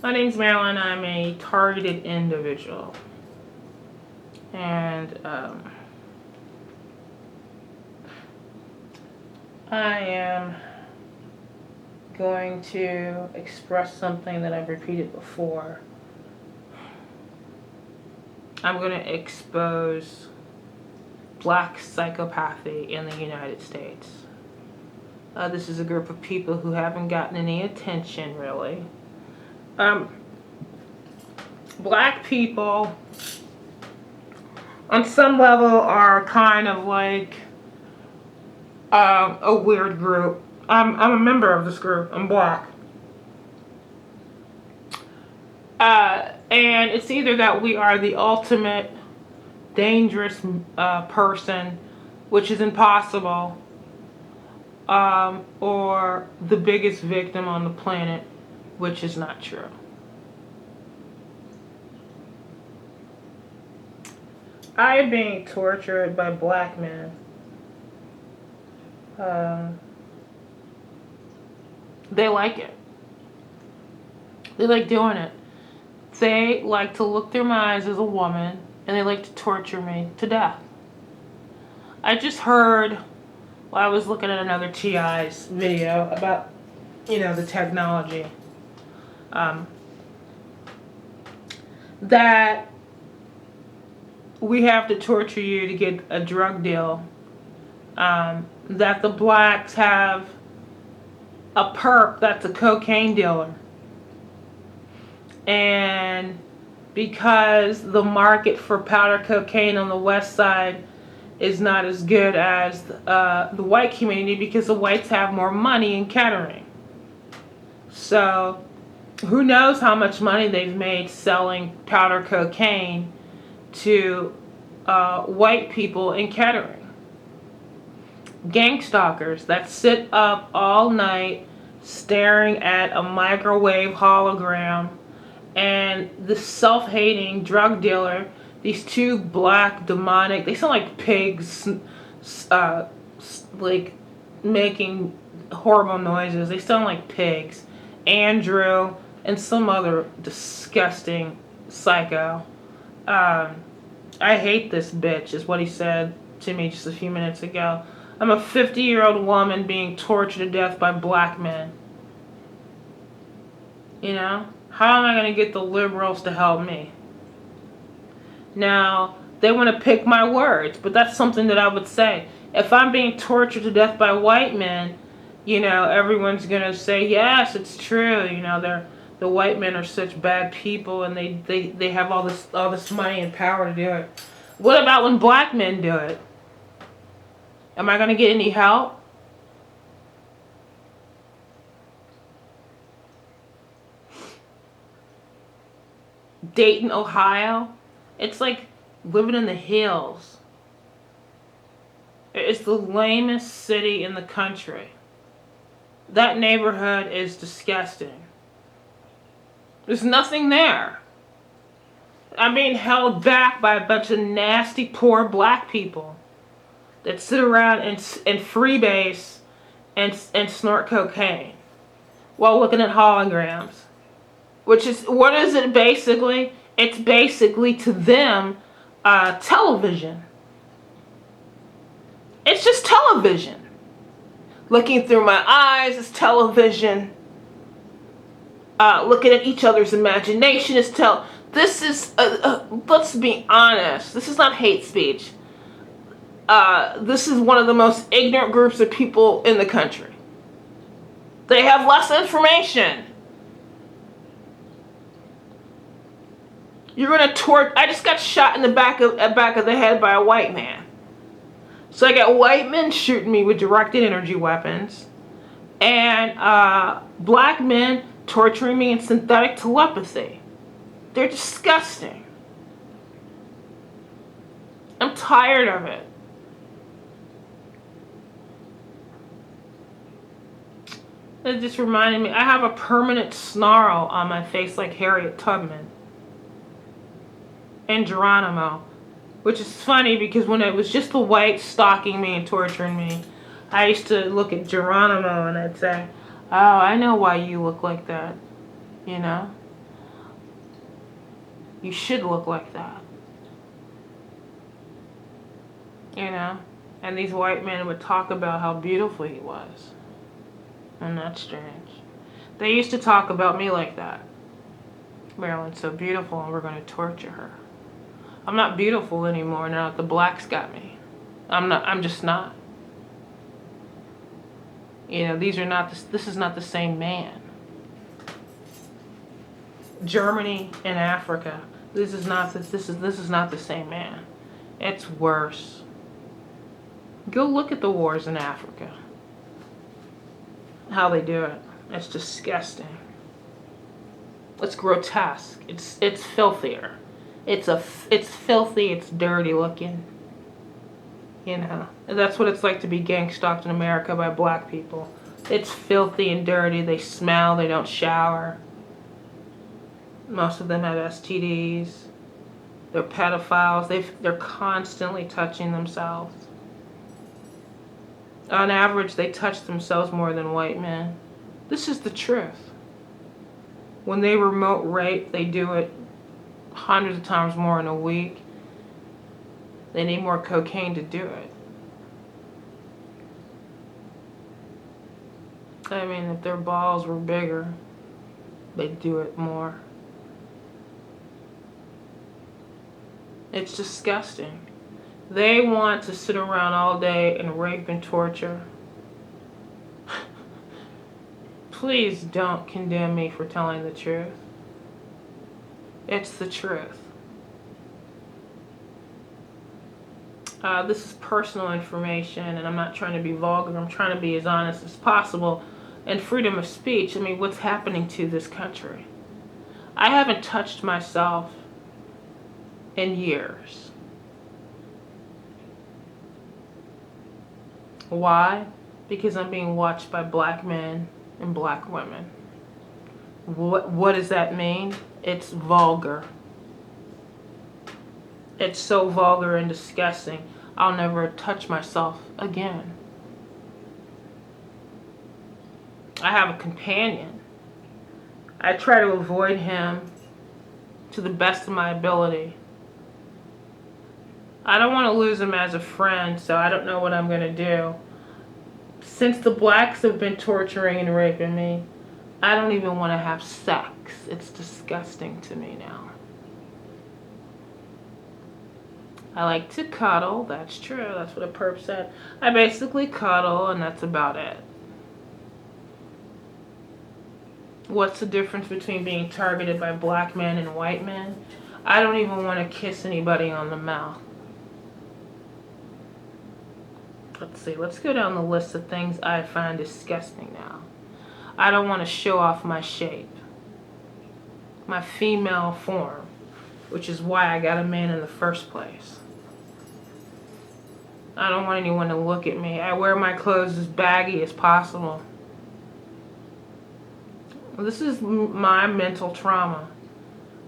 My name's Marilyn. I'm a targeted individual. And I am going to express something that I've repeated before. I'm going to expose black psychopathy in the United States. This is a group of people who haven't gotten any attention, really. Black people, on some level, are kind of like a weird group. I'm a member of this group. I'm black. And it's either that we are the ultimate dangerous person, which is impossible, or the biggest victim on the planet, which is not true. I am being tortured by black men. They like it. They like doing it. They like to look through my eyes as a woman, and they like to torture me to death. I just heard, while I was looking at another TI's video about, the technology, that we have to torture you to get a drug deal, that the blacks have a perp that's a cocaine dealer. And because the market for powder cocaine on the west side is not as good as the white community, because the whites have more money in Kettering. So who knows how much money they've made selling powder cocaine to white people in Kettering. Gang stalkers that sit up all night staring at a microwave hologram, and the self-hating drug dealer, these two black demonic, they sound like pigs, like making horrible noises. They sound like pigs. Andrew and some other disgusting psycho. I hate this bitch, is what he said to me just a few minutes ago. I'm a 50-year-old woman being tortured to death by black men. How am I going to get the liberals to help me? Now, they want to pick my words, but that's something that I would say. If I'm being tortured to death by white men, everyone's going to say, yes, it's true. The white men are such bad people, and they have all this money and power to do it. What about when black men do it? Am I going to get any help? Dayton, Ohio, it's like living in the hills. It's the lamest city in the country. That neighborhood is disgusting. There's nothing there. I'm being held back by a bunch of nasty, poor black people that sit around and freebase and snort cocaine while looking at holograms. What is it basically? It's basically to them television. It's just television. Looking through my eyes is television. Looking at each other's imagination is This is, let's be honest, this is not hate speech. This is one of the most ignorant groups of people in the country. They have less information. You're gonna I just got shot in the back of the head by a white man. So I got white men shooting me with directed energy weapons, and black men torturing me in synthetic telepathy. They're disgusting. I'm tired of it. It just reminded me, I have a permanent snarl on my face like Harriet Tubman and Geronimo, which is funny because when it was just the whites stalking me and torturing me, I used to look at Geronimo and I'd say, oh, I know why you look like that, You should look like that. You know? And these white men would talk about how beautiful he was. And that's strange. They used to talk about me like that. Marilyn's so beautiful and we're going to torture her. I'm not beautiful anymore now that the blacks got me. I'm just not. You know, this is not the same man. Germany and Africa, this is not the same man. It's worse. Go look at the wars in Africa. How they do it. It's disgusting. It's grotesque. It's filthier. It's filthy, it's dirty looking. You know. And that's what it's like to be gang stalked in America by black people. It's filthy and dirty. They smell, they don't shower. Most of them have STDs. They're pedophiles. They're constantly touching themselves. On average, they touch themselves more than white men. This is the truth. When they remote rape, they do it hundreds of times more in a week. They need more cocaine to do it. I mean, if their balls were bigger, they'd do it more. It's disgusting. They want to sit around all day and rape and torture. Please don't condemn me for telling the truth. It's the truth. This is personal information, and I'm not trying to be vulgar. I'm trying to be as honest as possible. And freedom of speech, I mean, what's happening to this country? I haven't touched myself in years. Why? Because I'm being watched by black men and black women. What does that mean? It's vulgar. It's so vulgar and disgusting. I'll never touch myself again. I have a companion. I try to avoid him to the best of my ability. I don't want to lose him as a friend, so I don't know what I'm going to do. Since the blacks have been torturing and raping me, I don't even want to have sex. It's disgusting to me now. I like to cuddle. That's true. That's what a perp said. I basically cuddle, and that's about it. What's the difference between being targeted by black men and white men? I don't even want to kiss anybody on the mouth. Let's see. Let's go down the list of things I find disgusting now. I don't want to show off my shape. My female form. Which is why I got a man in the first place. I don't want anyone to look at me. I wear my clothes as baggy as possible. This is my mental trauma.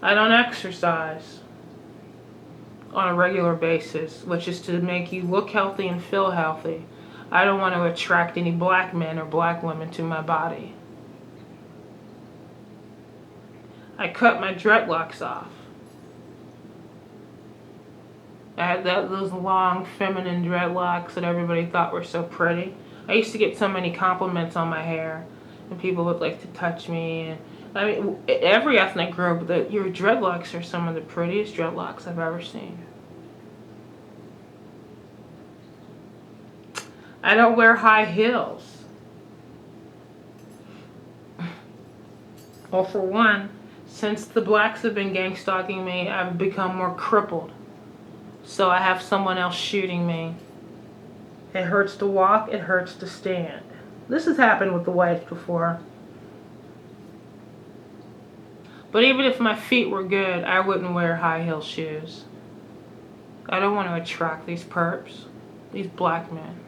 I don't exercise on a regular basis, which is to make you look healthy and feel healthy. I don't want to attract any black men or black women to my body. I cut my dreadlocks off. I had those long feminine dreadlocks that everybody thought were so pretty. I used to get so many compliments on my hair, and people would like to touch me. And I mean, every ethnic group, your dreadlocks are some of the prettiest dreadlocks I've ever seen. I don't wear high heels. Well, for one, since the blacks have been gang stalking me, I've become more crippled. So I have someone else shooting me. It hurts to walk, it hurts to stand. This has happened with the whites before. But even if my feet were good, I wouldn't wear high heel shoes. I don't want to attract these perps, these black men.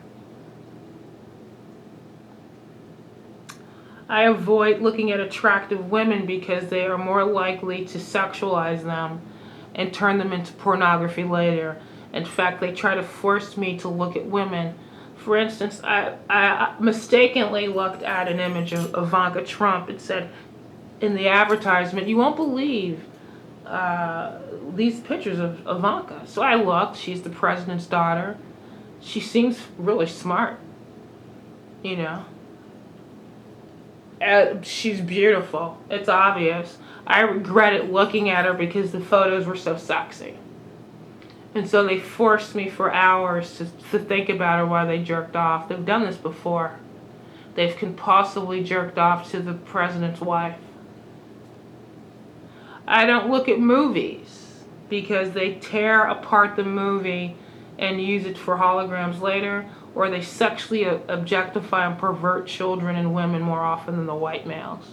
I avoid looking at attractive women because they are more likely to sexualize them and turn them into pornography later. In fact, they try to force me to look at women. For instance, I mistakenly looked at an image of Ivanka Trump. It said in the advertisement, "You won't believe these pictures of Ivanka. So I looked. She's the president's daughter. She seems really smart, you know. She's beautiful. It's obvious. I regretted looking at her because the photos were so sexy. And so they forced me for hours to think about her while they jerked off. They've done this before. They've compulsively jerked off to the president's wife. I don't look at movies because they tear apart the movie and use it for holograms later, or they sexually objectify and pervert children and women more often than the white males.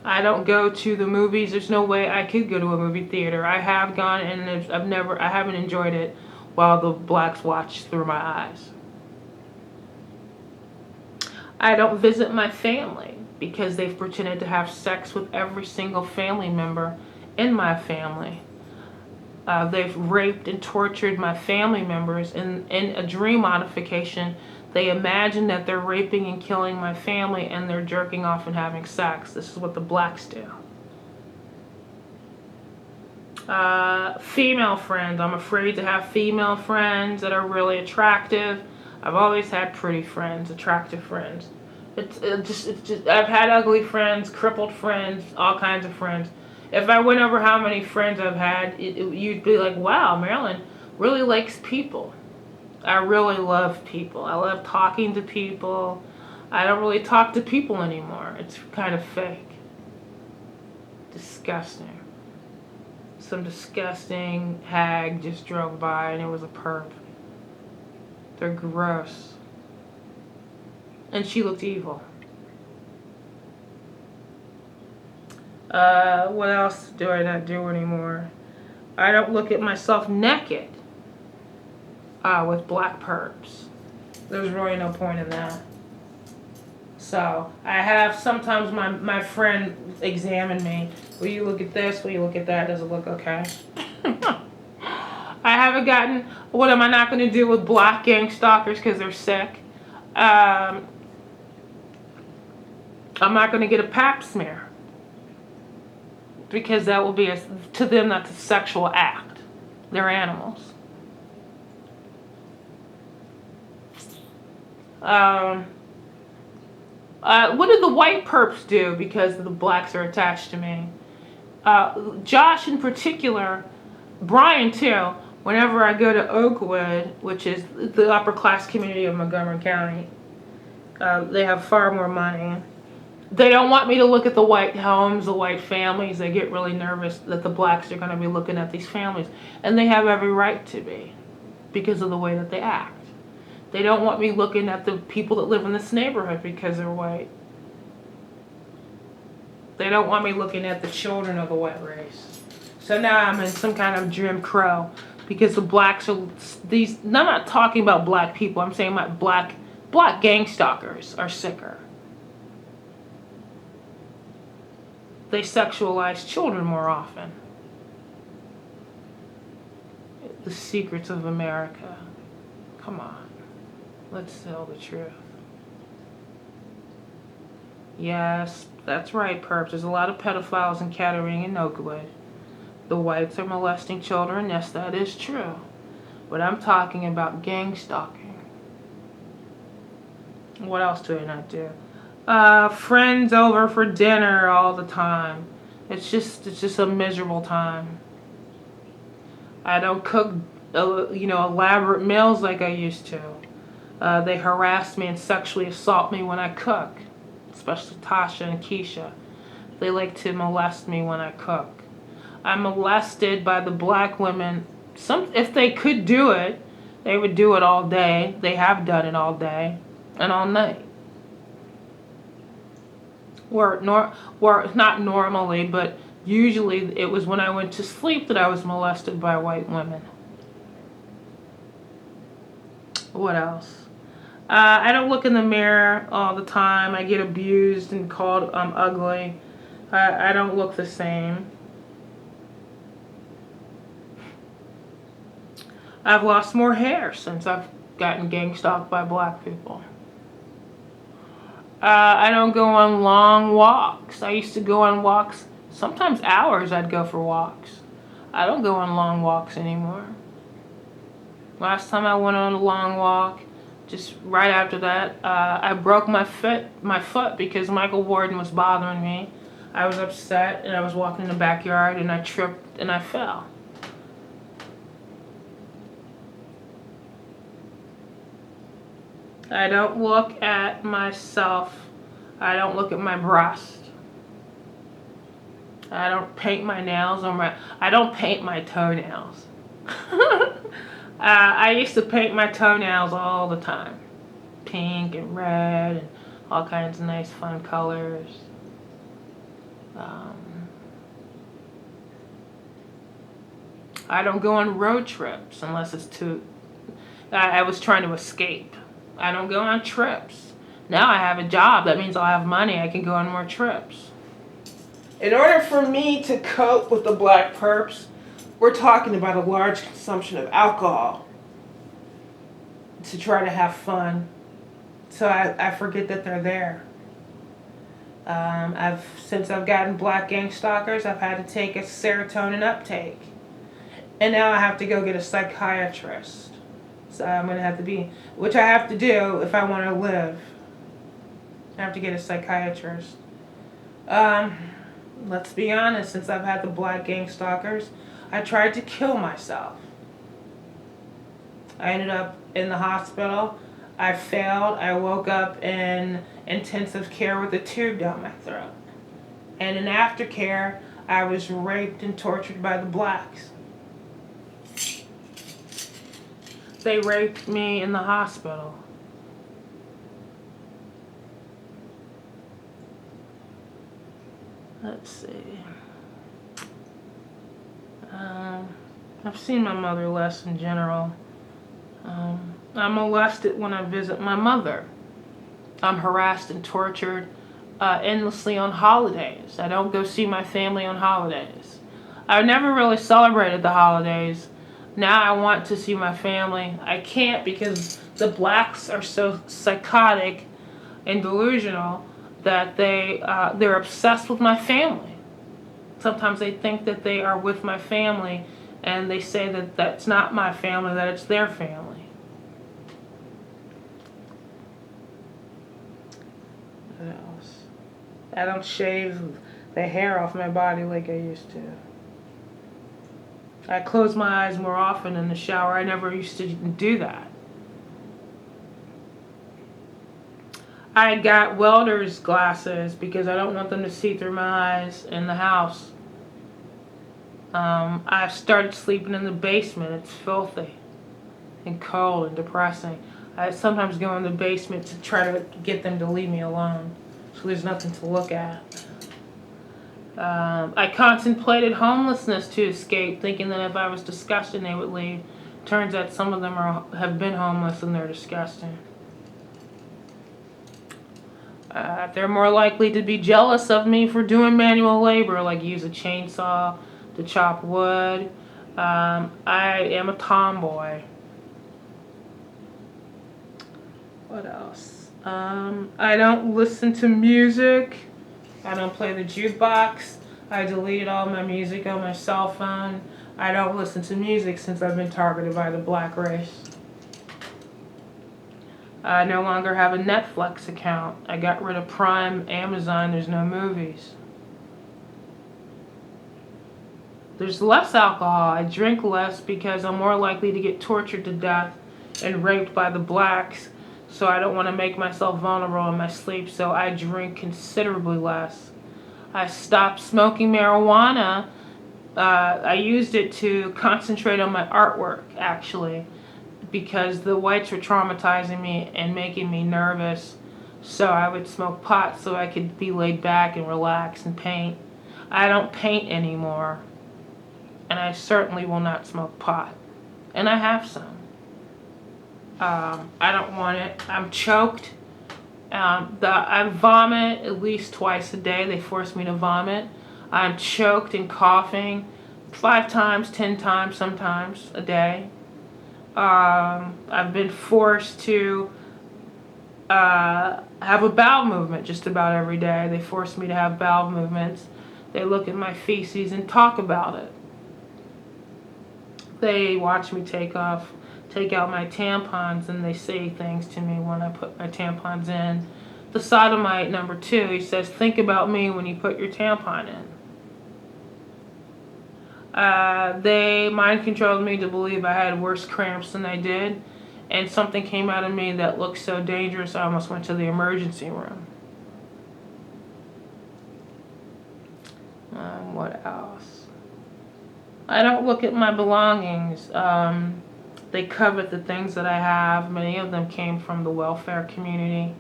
I don't go to the movies. There's no way I could go to a movie theater. I have gone and I haven't enjoyed it while the blacks watch through my eyes. I don't visit my family because they've pretended to have sex with every single family member in my family. They've raped and tortured my family members in a dream modification. They imagine that they're raping and killing my family and they're jerking off and having sex. This is what the blacks do. Female friends. I'm afraid to have female friends that are really attractive. I've always had pretty friends, attractive friends. It's just I've had ugly friends, crippled friends, all kinds of friends. If I went over how many friends I've had, you'd be like, wow, Marilyn really likes people. I really love people. I love talking to people. I don't really talk to people anymore. It's kind of fake. Disgusting. Some disgusting hag just drove by and it was a perp. They're gross. And she looked evil. What else do I not do anymore? I don't look at myself naked with black perps. There's really no point in that. So I have sometimes my friend examine me. Will you look at this? Will you look at that? Does it look okay? I haven't gotten. What am I not going to do with black gang stalkers because they're sick? I'm not going to get a pap smear. Because that will be, to them, that's a sexual act. They're animals. What did the white perps do because the blacks are attached to me? Josh in particular, Brian too, whenever I go to Oakwood, which is the upper class community of Montgomery County, they have far more money. They don't want me to look at the white homes, the white families. They get really nervous that the blacks are going to be looking at these families. And they have every right to be because of the way that they act. They don't want me looking at the people that live in this neighborhood because they're white. They don't want me looking at the children of the white race. So now I'm in some kind of Jim Crow because the blacks are these. I'm not talking about black people. I'm saying my black gang stalkers are sicker. They sexualize children more often. The secrets of America. Come on. Let's tell the truth. Yes, that's right, perps. There's a lot of pedophiles in Kettering and Oakwood. The whites are molesting children. Yes, that is true. But I'm talking about gang stalking. What else do I not do? Friends over for dinner all the time. It's just a miserable time. I don't cook, elaborate meals like I used to. They harass me and sexually assault me when I cook, especially Tasha and Keisha. They like to molest me when I cook. I'm molested by the black women. If they could do it, they would do it all day. They have done it all day and all night. Or not normally, but usually it was when I went to sleep that I was molested by white women. What else? I don't look in the mirror all the time. I get abused and called ugly. I don't look the same. I've lost more hair since I've gotten gang stalked by black people. I don't go on long walks. I used to go on walks Sometimes hours I'd go for walks. I don't go on long walks anymore. Last time I went on a long walk, just right after that, I broke my foot because Michael Warden was bothering me. I was upset and I was walking in the backyard and I tripped and I fell. I don't look at myself. I don't look at my breast. I don't paint my nails I don't paint my toenails. I used to paint my toenails all the time. Pink and red and all kinds of nice fun colors. I don't go on road trips unless it's I was trying to escape. I don't go on trips. Now I have a job. That means I'll have money. I can go on more trips. In order for me to cope with the black perps, we're talking about a large consumption of alcohol to try to have fun. So I forget that they're there. Since I've gotten black gang stalkers, I've had to take a serotonin uptake. And now I have to go get a psychiatrist. So I'm going to have to which I have to do if I want to live. I have to get a psychiatrist. Let's be honest, since I've had the black gang stalkers, I tried to kill myself. I ended up in the hospital. I failed. I woke up in intensive care with a tube down my throat. And in aftercare, I was raped and tortured by the blacks. They raped me in the hospital. Let's see. I've seen my mother less in general. I'm molested when I visit my mother. I'm harassed and tortured endlessly on holidays. I don't go see my family on holidays. I never really celebrated the holidays. Now I want to see my family. I can't because the blacks are so psychotic and delusional that they're obsessed with my family. Sometimes they think that they are with my family and they say that that's not my family, that it's their family. What else? I don't shave the hair off my body like I used to. I close my eyes more often in the shower. I never used to do that. I got welder's glasses because I don't want them to see through my eyes in the house. I started sleeping in the basement. It's filthy and cold and depressing. I sometimes go in the basement to try to get them to leave me alone, so there's nothing to look at. I contemplated homelessness to escape, thinking that if I was disgusting they would leave. Turns out some of them have been homeless and they're disgusting. They're more likely to be jealous of me for doing manual labor, like use a chainsaw to chop wood. I am a tomboy. What else? I don't listen to music. I don't play the jukebox. I deleted all my music on my cell phone. I don't listen to music since I've been targeted by the black race. I no longer have a Netflix account. I got rid of Prime, Amazon. There's no movies. There's less alcohol. I drink less because I'm more likely to get tortured to death and raped by the blacks. So I don't want to make myself vulnerable in my sleep, so I drink considerably less. I stopped smoking marijuana. I used it to concentrate on my artwork, actually, because the whites were traumatizing me and making me nervous. So I would smoke pot so I could be laid back and relax and paint. I don't paint anymore. And I certainly will not smoke pot. And I have some. I don't want it. I'm choked. I vomit at least twice a day. They force me to vomit. I'm choked and coughing 5 times, 10 times sometimes a day. I've been forced to have a bowel movement just about every day. They force me to have bowel movements. They look at my feces and talk about it. They watch me take out my tampons, and they say things to me when I put my tampons in. The sodomite number 2, he says, think about me when you put your tampon in. They mind controlled me to believe I had worse cramps than I did, and something came out of me that looked so dangerous I almost went to the emergency room. What else? I don't look at my belongings. They covet the things that I have. Many of them came from the welfare community.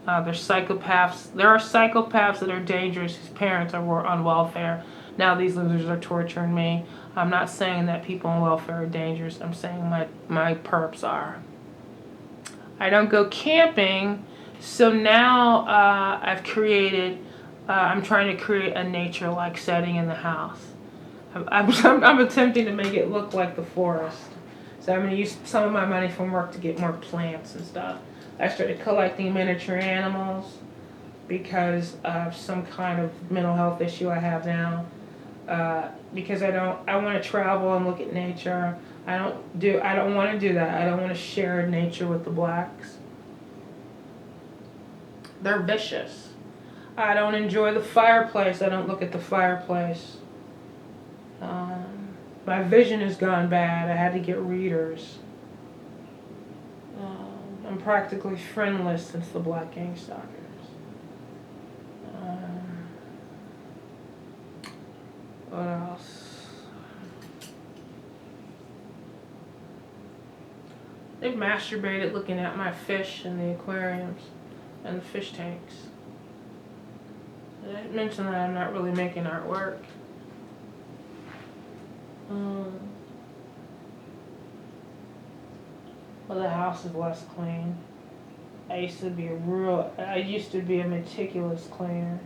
There's psychopaths. There are psychopaths that are dangerous whose parents are on welfare. Now these losers are torturing me. I'm not saying that people on welfare are dangerous. I'm saying my perps are. I don't go camping, so now I'm trying to create a nature-like setting in the house. I'm attempting to make it look like the forest. So I'm going to use some of my money from work to get more plants and stuff. I started collecting miniature animals because of some kind of mental health issue I have now. Because I want to travel and look at nature. I don't want to do that. I don't want to share nature with the blacks. They're vicious. I don't enjoy the fireplace. I don't look at the fireplace. My vision has gone bad. I had to get readers. I'm practically friendless since the Black Gang Stalkers. What else? They've masturbated looking at my fish in the aquariums and the fish tanks. I mentioned that I'm not really making artwork. Well, the house is less clean. I used to be a meticulous cleaner.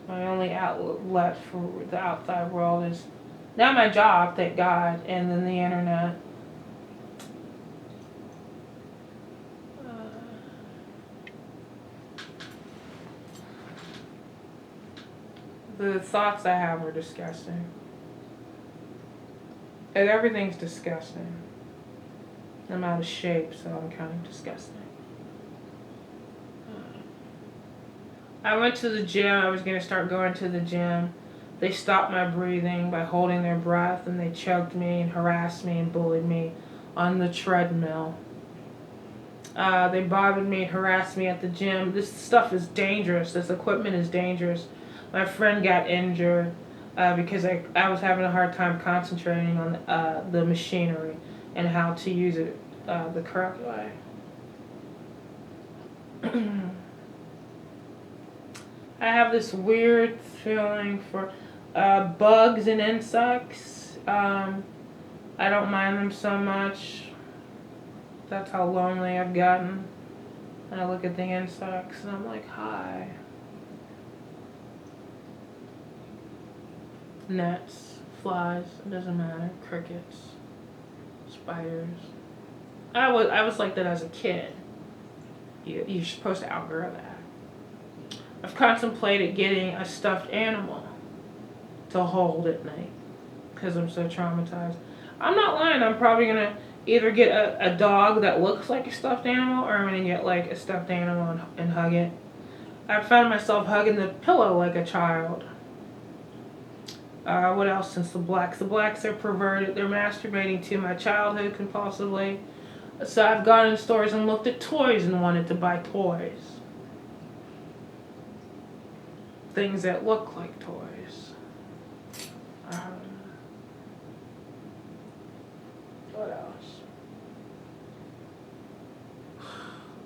My only outlet for the outside world is now my job, thank God, and then the internet. The thoughts I have are disgusting. And everything's disgusting. I'm out of shape, so I'm kind of disgusting. I went to the gym. I was going to start going to the gym. They stopped my breathing by holding their breath, and they choked me and harassed me and bullied me on the treadmill. They bothered me and harassed me at the gym. This stuff is dangerous. This equipment is dangerous. My friend got injured because I was having a hard time concentrating on the machinery and how to use it the correct way. I have this weird feeling for bugs and insects. I don't mind them so much. That's how lonely I've gotten. And I look at the insects and I'm like, hi. Gnats, flies, it doesn't matter. Crickets, spiders. I was like that as a kid. You're supposed to outgrow that. I've contemplated getting a stuffed animal to hold at night because I'm so traumatized. I'm not lying. I'm probably going to either get a dog that looks like a stuffed animal, or I'm going to get like a stuffed animal and hug it. I found myself hugging the pillow like a child. What else since the blacks? The blacks are perverted. They're masturbating to my childhood compulsively. So I've gone in stores and looked at toys and wanted to buy toys. Things that look like toys. What else?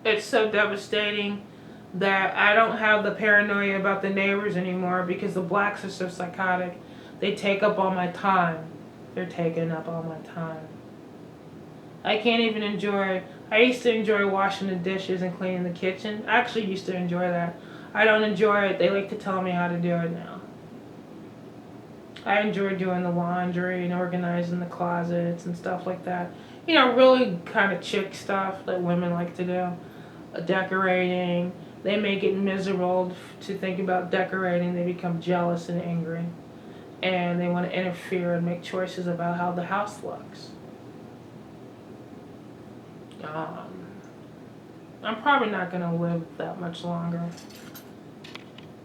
It's so devastating that I don't have the paranoia about the neighbors anymore because the blacks are so psychotic. They take up all my time. They're taking up all my time. I can't even I used to enjoy washing the dishes and cleaning the kitchen. I actually used to enjoy that. I don't enjoy it. They like to tell me how to do it now. I enjoy doing the laundry and organizing the closets and stuff like that. You know, really kind of chick stuff that women like to do. Decorating, They make it miserable to think about decorating. They become jealous and angry. And they want to interfere and make choices about how the house looks. I'm probably not going to live that much longer.